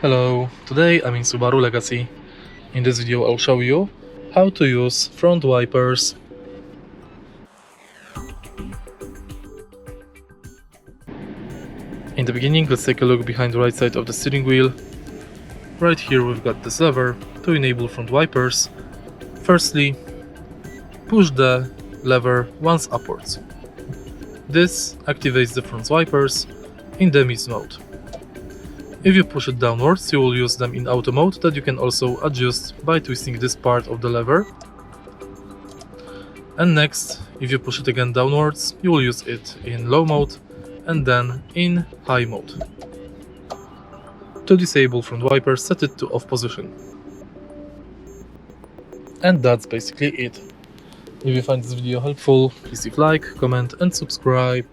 Hello, today I'm in Subaru Legacy. In this video I'll show you how to use front wipers. In the beginning, let's take a look behind the right side of the steering wheel. Right here we've got this lever to enable front wipers. Firstly, push the lever once upwards. This activates the front wipers in the mist mode. If you push it downwards, you will use them in auto mode that you can also adjust by twisting this part of the lever. And next, if you push it again downwards, you will use it in low mode and then in high mode. To disable front wipers, set it to off position. And that's basically it. If you find this video helpful, please leave like, comment and subscribe.